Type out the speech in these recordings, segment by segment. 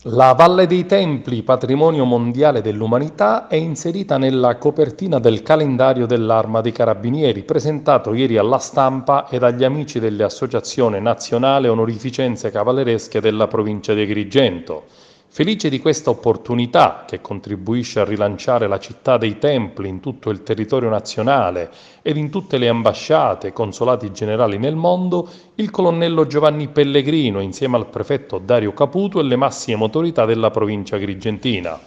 La Valle dei Templi, patrimonio mondiale dell'umanità, è inserita nella copertina del calendario dell'Arma dei Carabinieri, presentato ieri alla stampa e dagli amici dell'Associazione Nazionale Onorificenze Cavalleresche della provincia di Agrigento. Felice di questa opportunità, che contribuisce a rilanciare la città dei templi in tutto il territorio nazionale ed in tutte le ambasciate e consolati generali nel mondo, il colonnello Giovanni Pellegrino, insieme al prefetto Dario Caputo e le massime autorità della provincia agrigentina.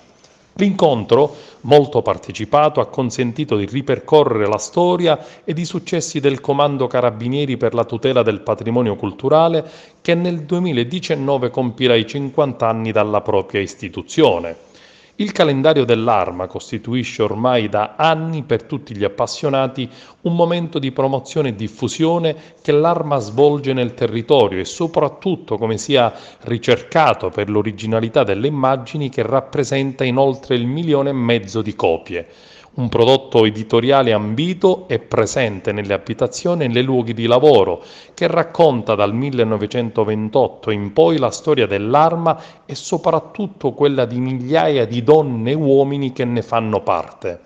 L'incontro, molto partecipato, ha consentito di ripercorrere la storia ed i successi del Comando Carabinieri per la tutela del patrimonio culturale, che nel 2019 compirà i 50 anni dalla propria istituzione. Il calendario dell'Arma costituisce ormai da anni per tutti gli appassionati un momento di promozione e diffusione che l'Arma svolge nel territorio e soprattutto come sia ricercato per l'originalità delle immagini che rappresenta in oltre 1,5 milioni di copie. Un prodotto editoriale ambito e presente nelle abitazioni e nei luoghi di lavoro, che racconta dal 1928 in poi la storia dell'Arma e soprattutto quella di migliaia di donne e uomini che ne fanno parte.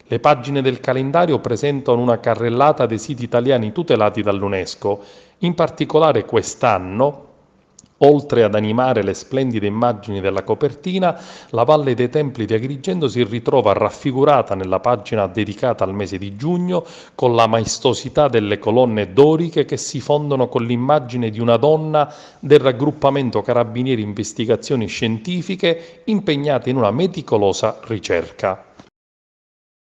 Le pagine del calendario presentano una carrellata dei siti italiani tutelati dall'UNESCO. In particolare quest'anno, oltre ad animare le splendide immagini della copertina, la Valle dei Templi di Agrigento si ritrova raffigurata nella pagina dedicata al mese di giugno con la maestosità delle colonne doriche che si fondono con l'immagine di una donna del raggruppamento Carabinieri Investigazioni Scientifiche impegnata in una meticolosa ricerca.